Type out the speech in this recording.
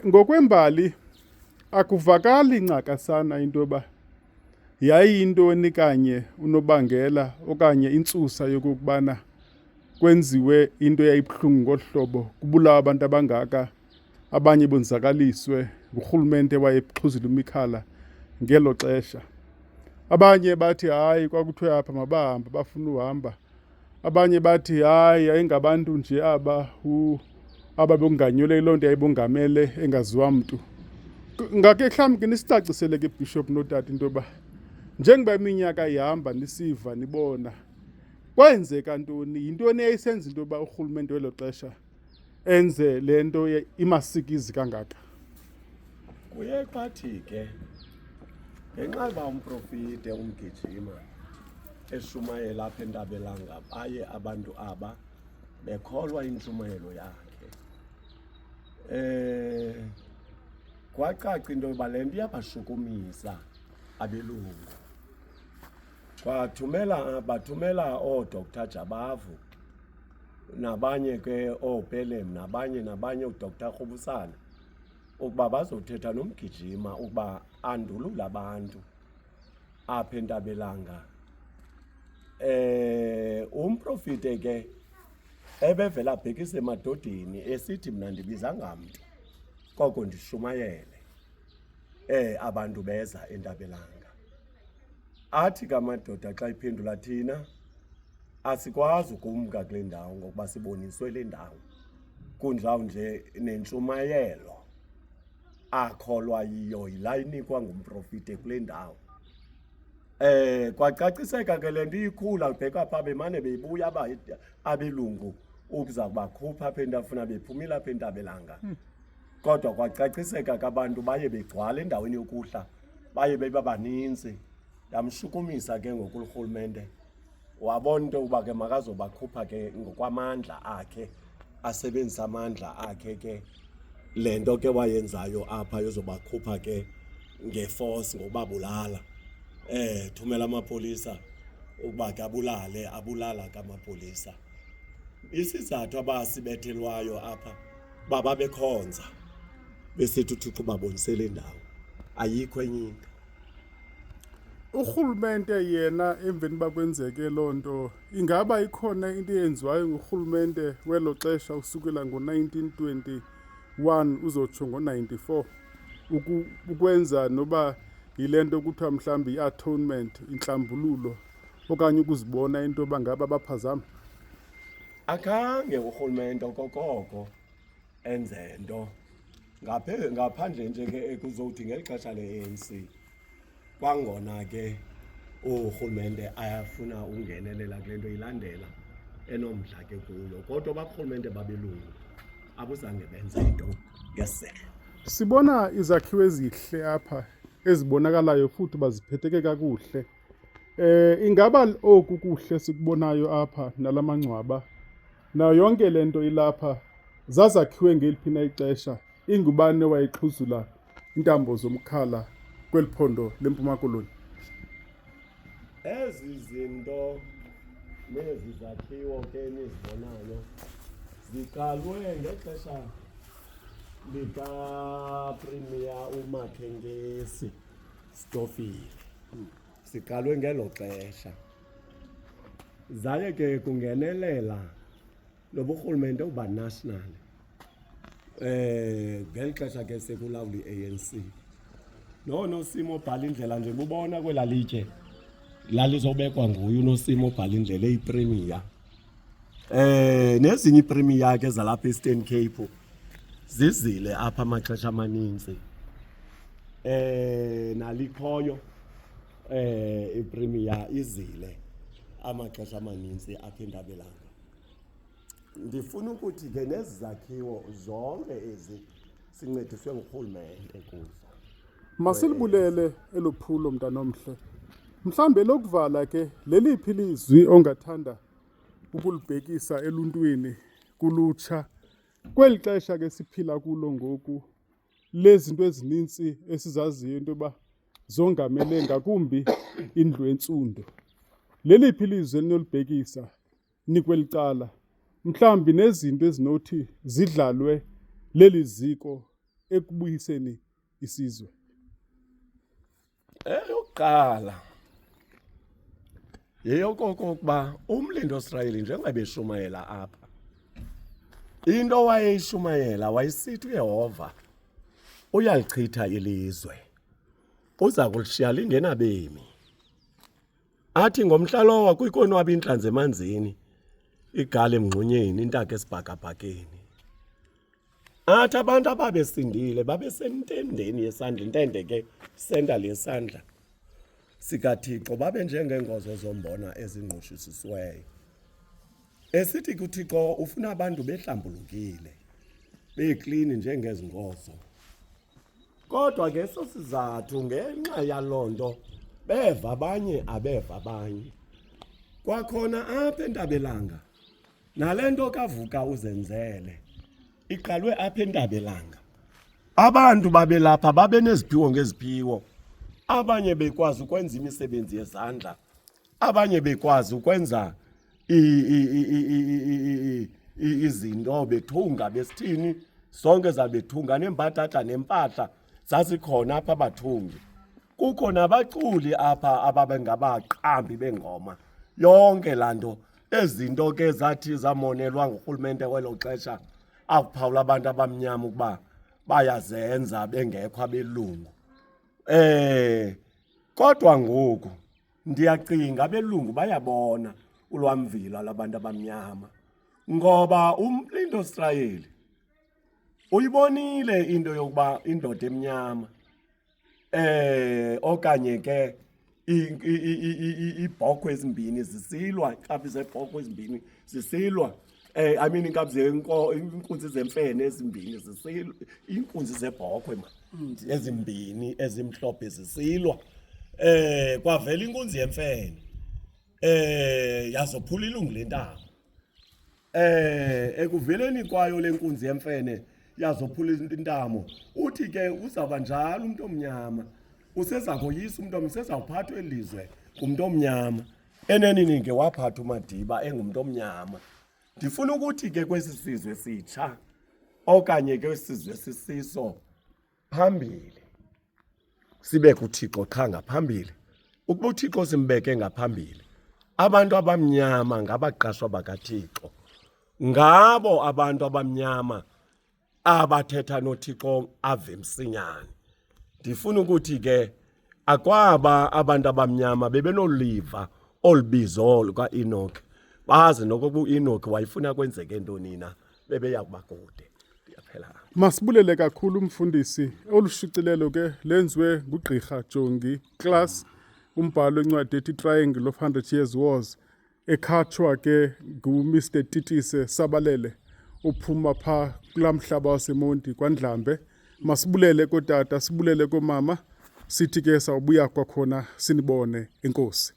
Ngokwembali akuvakali ncakasana into yoba yayiyintoni kanye unobangela okanye intsusa yokokubana kwenziwe into eyayibuhlungu ngolu hlobo, kubulawa abantu abangaka, abanye bonzakaliswe ngurhulumente wayexhuzile imikhala ngelo xesha. Abanye bathi hayi kwakuthiwe apha mabahambe bafuna uhamba. Abanye bathi hayi yayingabantu nje aba bekunganyelwe loo nto yayibongamele engaziwa mntu. Ngake mhlawumbi ke nisicacisele ke Bishop notata into yoba njengoba iminyaka ihamba nisiva nibona kwenzeka ntoni, yintoni eyayisenza into yoba urhulumente welo xesha enze le nto imasikizi kangaka? Kuye kwathi ke ngenxa yoba umprofite umgijima eshumayela apha eNtabelanga baye abantu aba bekholwa intshumayelo yakhe. Kwacaca into yoba le nto iyabashukumisa abelungu. Bathumela ooDr Jabavu nabanye ke ooPelem nabanye uDr Rhubusana ukuba bazothetha nomgijima ukuba andulule abantu apha eNtabelanga. Umprofite ke ebevela abhekise emadodeni esithi mna ndibizanga mntu koko ndishumayele abantu beza eNtabelanga. Athi kamadoda xa iphendula thina asikwazi ukumka kule ndawo ngokuba siboniswe le ndawo kunjawunje nentshumayelo akholwa yiyo yila inikwa ngumprofite kule ndawo. Kwacaciseka ke le nto ikhula ubheka pha bemane beyibuya abelungu ukuza kubakhupha apha entafuna bephumile apha eNtabelanga. Kodwa kwacaciseka ke abantu baye begcwala endaweni yokuhla baye bebabaninzi. Yamshukumisa ke ngoku urhulumente wabona into yokuba ke makazobakhupha ke ngokwamandla akhe, asebenzisa amandla akhe ke le nto ke wayenzayo apha yozobakhupha ke ngeforce ngokubabulala. Thumela amapolisa ukuba ke abulala ke amapolisa. Isizathu abasibethelwayo apha baba bekhonza besithi uThixo babonisele indawo, ayikho enye into. Urhulumente yena emveni uba kwenzeke loo nto, ingaba ikhona into eyenziwayo ngurhulumente welo xesha usukela ngo-1921 uzotsho ngo-94 ukwenza noba yile nto kuthiwa mhlawumbi i-atonement, intlambululo, okanye ukuzibona into yoba ngaba baphazama? Akhange urhulumente okokoko enze nto ngaphandle nje ke ekuzothi ngeli xesha le-ANC kwangona ke urhulumente ayafuna ukungenelela kule nto ilandela enomdla ke kuyo. Kodwa abarhulumente babelungu abuzange benze into ngesehlo. Sibona izakhiwo ezihle apha ezibonakalayo futhi baziphetheke kakuhle. Ingaba oku kuhle sikubonayo apha nala mangcwaba nayo yonke le nto ilapha zazakhiwe ngeliphi na ixesha? Ingubani owayexhuzula intambo zomkhala kweli phondo leMpuma Koloni? Ezi zinto nezi zakhiwo ke nizibonayo ziqalwe ngexesha likaPremier uMakhengesi Stofile. Siqalwe ngelo xesha. Zaye ke kungenelela lobu urhulumente uba national. Ngeli xesha ke sekulawula i-ANC. NoSimo Bhalindlela nje bubona kwela litye lalizobekwa nguye uNosimo Bhalindlela eyiPremier. Nezinye iPremier ke zalapha Eastern Cape zizile apha amaxesha amaninzi. Nalikhoyo iPremier izile amaxesha amaninzi apha eNtabelanga. Ndifuna ukuthi ke nezi zakhiwo zonke ezi sincediswe ngurhulumente kuzo. Masilibulele elophulo mntanomhle. Mhlambe lokuvala ke leliphi ilizwi ongathanda ukulibhekisa eluntwini kulutsha kweli xesha ke siphila kulo ngoku lezinto ezininzi esizaziyo into yoba zongamele ngakumbi indlu entsundo? Leliphi ilizwi elinolibhekisa nikweli cala, mhlawumbi nezinto ezinothi zidlalwe leli ziko ekubuyiseni isizwe? Eyokuqala yeyokokuba umlindo Israyeli njengoba beshumayela apha, into wayeyishumayela wayisithi uYehova uyalichitha ilizwe, uza kulishiya lingenabemi. Athi ngomhla lowa kuyikonwaba intlanzi emanzini, igala emngxunyeni, intaka esibhakabhakeni. Athi abantu ababesindile babesentendeni yesandla, intende ke senda lesandla sikaThixo, babe njengeengozo zombona ezingqushisisiweyo. Esithi kuThixo ufuna abantu behlambulukile, beklini njengezingozo. Kodwa ke eso sizathu ngenxa yaloo nto beva abanye abeva abanye. Kwakhona apha eNtabelanga nale nto kavuka uzenzele iqalwe apha eNtabelanga. Abantu babelapha babe neziphiwo ngeziphiwo. Abanye bekwazi ukwenza imisebenzi yezandla, abanye bekwazi ukwenza izinto, bethunga besithini, sonke zabethunga, neempatata nempahla zazikhona apha abathungi. Kukho nabaculi apha ababengabaqambi bengoma. Yonke laa nto, ezinto ke zathi zamonelwa ngurhulumente kwelo xesha akuphawula abantu abamnyama ukuba bayazenza bengekho abelungu. Kodwa ngoku ndiyacinga abelungu bayabona ulwamvila labantu abamnyama, ngoba umlindo Israyeli uyibonile into yokuba indoda emnyama okanye ke iibhokhwe ezimbini zisilwa, iinkabi zeebhokhwe ezimbini zisilwa. Iinkunzi zemfene ezimbini zisilwa, iinkunzi zeebhokhwe ezimbini ezimhlophe zisilwa. Kwavela inkunzi yemfene yazophula ilungu lentaba. Ekuveleni kwayo le nkunzi yemfene yazophula intamo, uthi ke uzawuba njalo umntu omnyama, useza koyisa umntu omnyama, usezawuphathwa elizwe ngumntu omnyama. Enenini ke waphatha uMadiba engumntu omnyama. Ndifuna ukuthi ke kwesi sizwe sitsha okanye ke isizwe sisiso phambili sibeke uThixo qha ngaphambili. Ukuba uThixo simbeke ngaphambili, abantu abamnyama ngabaqashwa bakaThixo, ngabo abantu abamnyama abathetha noThixo ave msinyane. Ndifuna ukuthi ke akwaba abantu abamnyama bebenoliva olubizo lukaEnoch, bazi nokokuba uEnoch wayefuna kwenzeke ntoni na, bebeya kuba kude. Ndiyaphela. Masibulele kakhulu umfundisi. Olu shicilelo ke lenziwe nguGqirha Jongi Class, umbhalo wencwadi ethi Triangle of 100 Years Wars, ekhatshwa ke nguMr Titise Sabalele, uphuma pha kulaa mhlaba waseMonti kwaNdlambe. Masibulele kootata, sibulele koomama, sithi ke sawubuya kwakhona sinibone. Enkosi.